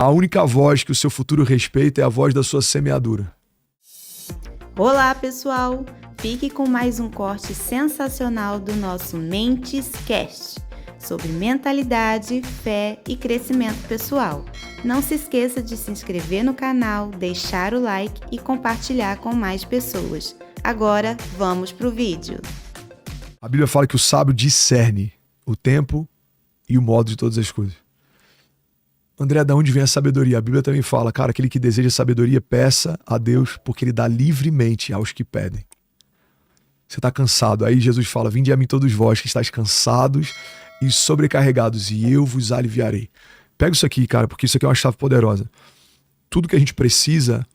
A única voz que o seu futuro respeita é a voz da sua semeadura. Olá, pessoal! Fique com mais um corte sensacional do nosso Mentes Cast, sobre mentalidade, fé e crescimento pessoal. Não se esqueça de se inscrever no canal, deixar o like e compartilhar com mais pessoas. Agora, vamos pro vídeo. A Bíblia fala que o sábio discerne o tempo e o modo de todas as coisas. André, de onde vem a sabedoria? A Bíblia também fala, cara, aquele que deseja sabedoria, peça a Deus, porque ele dá livremente aos que pedem. Você está cansado. Aí Jesus fala, vinde a mim todos vós que estáis cansados e sobrecarregados, e eu vos aliviarei. Pega isso aqui, cara, porque isso aqui é uma chave poderosa. Tudo que a gente precisa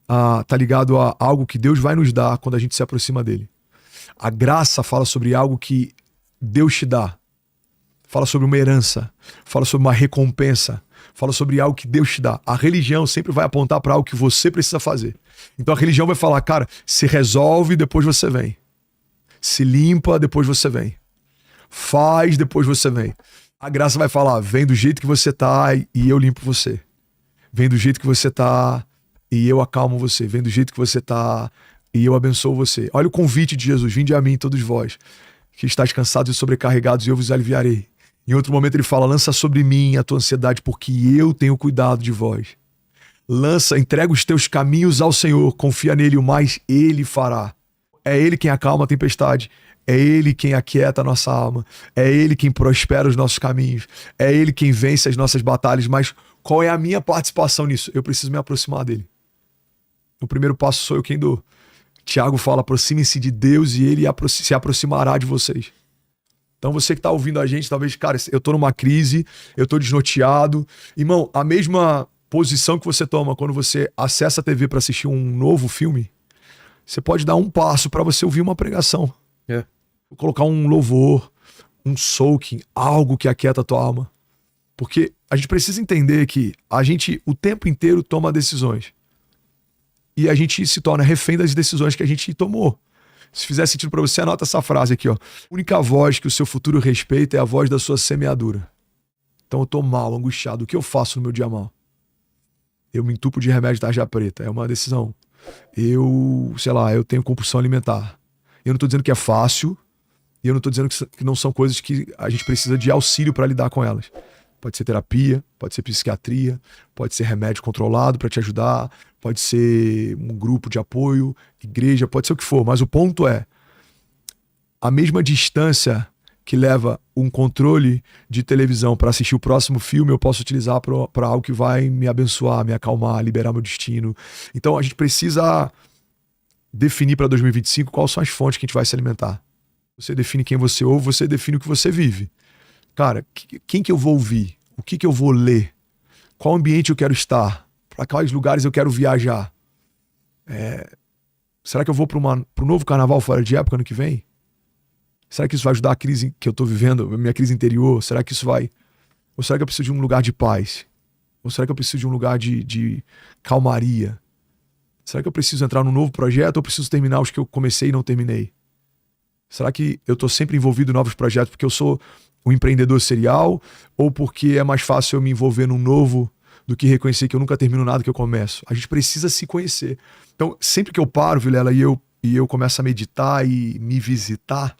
tá ligado a algo que Deus vai nos dar quando a gente se aproxima dele. A graça fala sobre algo que Deus te dá. Fala sobre uma herança. Fala sobre uma recompensa. Fala sobre algo que Deus te dá. A religião sempre vai apontar para algo que você precisa fazer. Então a religião vai falar, cara, se resolve, depois você vem. Se limpa, depois você vem. Faz, depois você vem. A graça vai falar, vem do jeito que você tá e eu limpo você. Vem do jeito que você tá e eu acalmo você. Vem do jeito que você tá e eu abençoo você. Olha o convite de Jesus, vinde a mim todos vós, que estáis cansados e sobrecarregados e eu vos aliviarei. Em outro momento ele fala, lança sobre mim a tua ansiedade, porque eu tenho cuidado de vós. Entrega os teus caminhos ao Senhor, confia nele, o mais ele fará. É ele quem acalma a tempestade, é ele quem aquieta a nossa alma, é ele quem prospera os nossos caminhos, é ele quem vence as nossas batalhas, mas qual é a minha participação nisso? Eu preciso me aproximar dele. O primeiro passo sou eu quem dou. Tiago fala, aproxime-se de Deus e ele se aproximará de vocês. Então você que tá ouvindo a gente, talvez, cara, eu tô numa crise, eu tô desnorteado. Irmão, a mesma posição que você toma quando você acessa a TV para assistir um novo filme, você pode dar um passo para você ouvir uma pregação. Colocar um louvor, um soaking, algo que aquieta a tua alma. Porque a gente precisa entender que a gente o tempo inteiro toma decisões. E a gente se torna refém das decisões que a gente tomou. Se fizer sentido para você, anota essa frase aqui, ó. A única voz que o seu futuro respeita é a voz da sua semeadura. Então eu tô mal, angustiado. O que eu faço no meu dia mal? Eu me entupo de remédio de tarja preta. É uma decisão. Eu tenho compulsão alimentar. Eu não tô dizendo que é fácil. E eu não tô dizendo que não são coisas que a gente precisa de auxílio para lidar com elas. Pode ser terapia, pode ser psiquiatria, pode ser remédio controlado para te ajudar, pode ser um grupo de apoio, igreja, pode ser o que for. Mas o ponto é, a mesma distância que leva um controle de televisão para assistir o próximo filme, eu posso utilizar para algo que vai me abençoar, me acalmar, liberar meu destino. Então a gente precisa definir para 2025 quais são as fontes que a gente vai se alimentar. Você define quem você ouve, você define o que você vive. Cara, quem que eu vou ouvir? O que eu vou ler? Qual ambiente eu quero estar? Para quais lugares eu quero viajar? Será que eu vou para um novo carnaval fora de época ano que vem? Será que isso vai ajudar a crise que eu estou vivendo, a minha crise interior? Será que isso vai... Ou será que eu preciso de um lugar de paz? Ou será que eu preciso de um lugar de calmaria? Será que eu preciso entrar num novo projeto ou preciso terminar os que eu comecei e não terminei? Será que eu estou sempre envolvido em novos projetos porque eu sou um empreendedor serial ou porque é mais fácil eu me envolver num novo do que reconhecer que eu nunca termino nada que eu começo? A gente precisa se conhecer. Então, sempre que eu paro, Vilela, e eu começo a meditar e me visitar,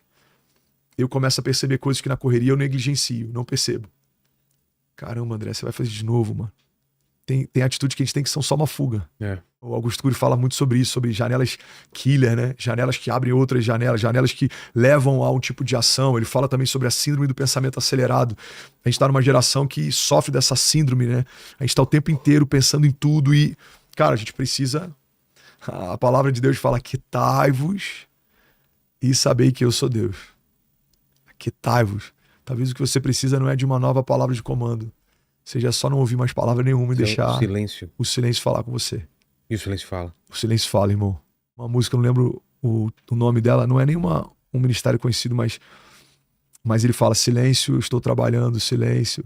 eu começo a perceber coisas que na correria eu negligencio, não percebo. Caramba, André, você vai fazer de novo, mano. Tem atitudes que a gente tem que são só uma fuga. O Augusto Cury fala muito sobre isso, sobre janelas killer, né? Janelas que abrem outras janelas, janelas que levam a um tipo de ação. Ele fala também sobre a síndrome do pensamento acelerado. A gente tá numa geração que sofre dessa síndrome, né? A gente tá o tempo inteiro pensando em tudo e, cara, a gente precisa... A palavra de Deus fala, aquietai-vos e sabei que eu sou Deus. Aquietai-vos. Talvez o que você precisa não é de uma nova palavra de comando. Seja só não ouvir mais palavra nenhuma e deixar o silêncio falar com você. E o silêncio fala? O silêncio fala, irmão. Uma música, eu não lembro o nome dela, não é nem um ministério conhecido, mas ele fala, silêncio, eu estou trabalhando, silêncio.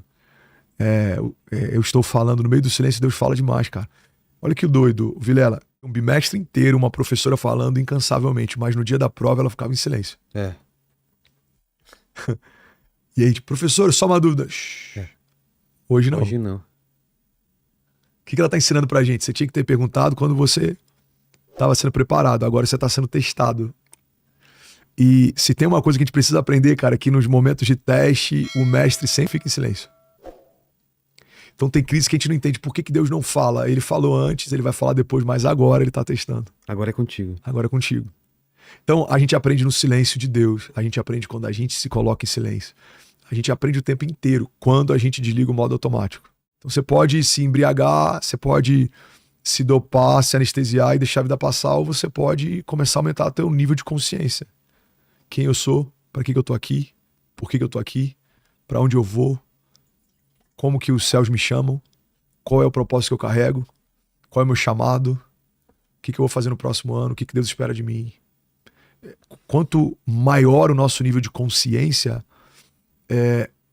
Eu estou falando, no meio do silêncio Deus fala demais, cara. Olha que doido, Vilela. Um bimestre inteiro, uma professora falando incansavelmente, mas no dia da prova ela ficava em silêncio. E aí, professor, só uma dúvida. Hoje não. Hoje não. que ela está ensinando pra gente? Você tinha que ter perguntado quando você estava sendo preparado, agora você está sendo testado. E se tem uma coisa que a gente precisa aprender, cara, é que nos momentos de teste, o mestre sempre fica em silêncio. Então tem crise que a gente não entende por que Deus não fala. Ele falou antes, ele vai falar depois, mas agora ele está testando. Agora é contigo. Agora é contigo. Então a gente aprende no silêncio de Deus, a gente aprende quando a gente se coloca em silêncio. A gente aprende o tempo inteiro quando a gente desliga o modo automático. Então você pode se embriagar, você pode se dopar, se anestesiar e deixar a vida passar, ou você pode começar a aumentar o teu nível de consciência. Quem eu sou, para que eu tô aqui, por que eu tô aqui, para onde eu vou, como que os céus me chamam, qual é o propósito que eu carrego, qual é o meu chamado, o que eu vou fazer no próximo ano, o que Deus espera de mim. Quanto maior o nosso nível de consciência,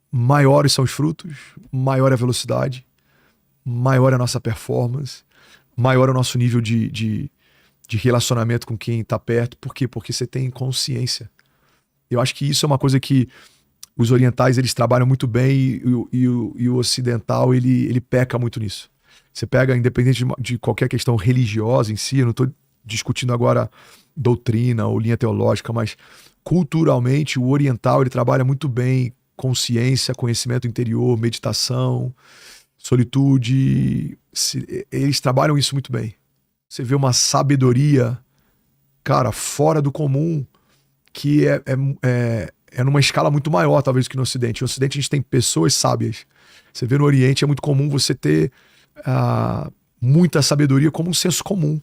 maiores são os frutos, maior é a velocidade, maior é a nossa performance, maior é o nosso nível de relacionamento com quem está perto. Por quê? Porque você tem consciência. Eu acho que isso é uma coisa que os orientais eles trabalham muito bem e o ocidental ele peca muito nisso. Você pega, independente de qualquer questão religiosa em si, eu não estou discutindo agora doutrina ou linha teológica, mas culturalmente o oriental ele trabalha muito bem consciência, conhecimento interior, meditação, solitude. Eles trabalham isso muito bem. Você vê uma sabedoria, cara, fora do comum, que é numa escala muito maior, talvez, que no Ocidente. No Ocidente a gente tem pessoas sábias. Você vê no Oriente é muito comum você ter muita sabedoria como um senso comum.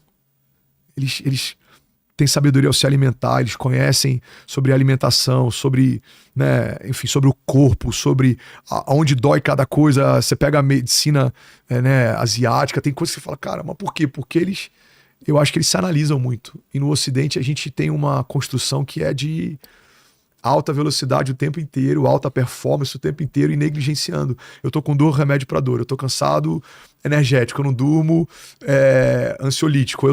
Eles têm sabedoria ao se alimentar, eles conhecem sobre alimentação, sobre, né, enfim, sobre o corpo, sobre aonde dói cada coisa. Você pega a medicina asiática, tem coisas que você fala, cara, mas por quê? Porque eu acho que eles se analisam muito. E no Ocidente a gente tem uma construção que é de alta velocidade o tempo inteiro, alta performance o tempo inteiro e negligenciando. Eu tô com dor, remédio pra dor. Eu tô cansado, energético. Eu não durmo, ansiolítico.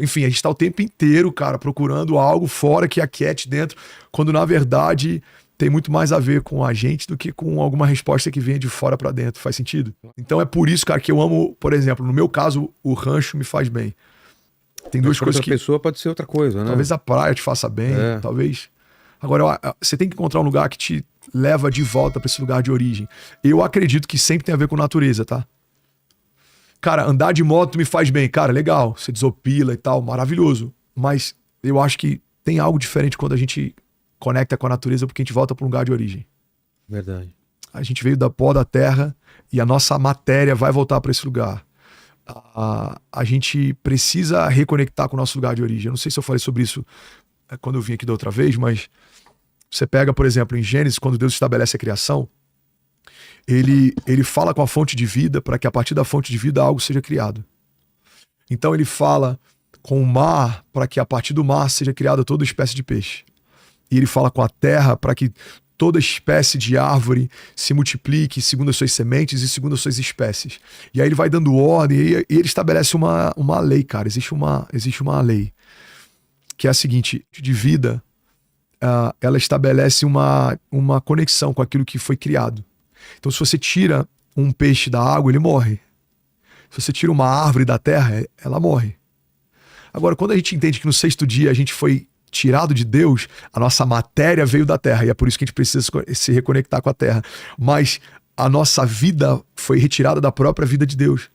Enfim, a gente tá o tempo inteiro, cara, procurando algo fora que aquiete dentro, quando na verdade tem muito mais a ver com a gente do que com alguma resposta que venha de fora pra dentro. Faz sentido? Então é por isso, cara, que eu amo, por exemplo, no meu caso, o rancho me faz bem. Tem duas coisas que... outra pessoa pode ser outra coisa, né? Talvez a praia te faça bem, talvez... Agora, você tem que encontrar um lugar que te leva de volta para esse lugar de origem. Eu acredito que sempre tem a ver com natureza, tá? Cara, andar de moto me faz bem. Cara, legal, você desopila e tal, maravilhoso. Mas eu acho que tem algo diferente quando a gente conecta com a natureza, porque a gente volta para um lugar de origem. Verdade. A gente veio da pó da terra e a nossa matéria vai voltar para esse lugar. A gente precisa reconectar com o nosso lugar de origem. Eu não sei se eu falei sobre isso quando eu vim aqui da outra vez, mas você pega, por exemplo, em Gênesis, quando Deus estabelece a criação, ele fala com a fonte de vida para que a partir da fonte de vida algo seja criado. Então ele fala com o mar para que a partir do mar seja criada toda espécie de peixe. E ele fala com a terra para que toda espécie de árvore se multiplique segundo as suas sementes e segundo as suas espécies. E aí ele vai dando ordem e ele estabelece uma lei, cara. Existe uma lei que é a seguinte: de vida, ela estabelece uma conexão com aquilo que foi criado. Então, se você tira um peixe da água, ele morre. Se você tira uma árvore da terra, ela morre. Agora, quando a gente entende que no 6º dia a gente foi tirado de Deus, a nossa matéria veio da terra, e é por isso que a gente precisa se reconectar com a terra. Mas a nossa vida foi retirada da própria vida de Deus.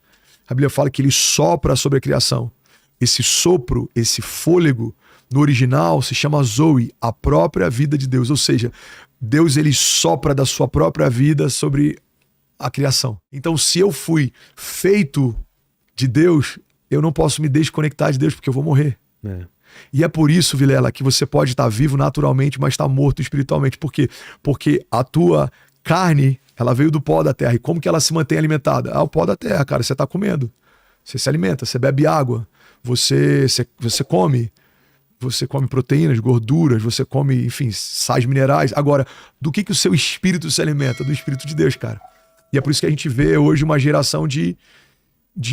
A Bíblia fala que ele sopra sobre a criação. Esse sopro, esse fôlego, no original se chama Zoe, a própria vida de Deus. Ou seja, Deus ele sopra da sua própria vida sobre a criação. Então, se eu fui feito de Deus, eu não posso me desconectar de Deus, porque eu vou morrer. E é por isso, Vilela, que você pode estar vivo naturalmente, mas estar morto espiritualmente. Por quê? Porque a tua carne, ela veio do pó da terra. E como que ela se mantém alimentada? O pó da terra, cara. Você está comendo. Você se alimenta, você bebe água, você come. Você come proteínas, gorduras, você come, enfim, sais minerais. Agora, do que o seu espírito se alimenta? Do Espírito de Deus, cara. E é por isso que a gente vê hoje uma geração de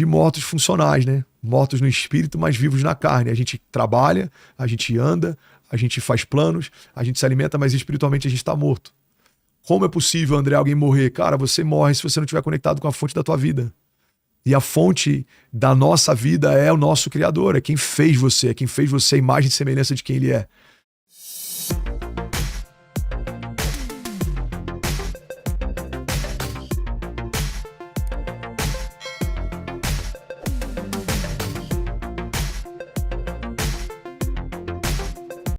mortos funcionais, né? Mortos no espírito, mas vivos na carne. A gente trabalha, a gente anda, a gente faz planos, a gente se alimenta, mas espiritualmente a gente está morto. Como é possível, André, alguém morrer? Cara, você morre se você não estiver conectado com a fonte da tua vida. E a fonte da nossa vida é o nosso Criador, é quem fez você, é quem fez você a imagem e semelhança de quem Ele é.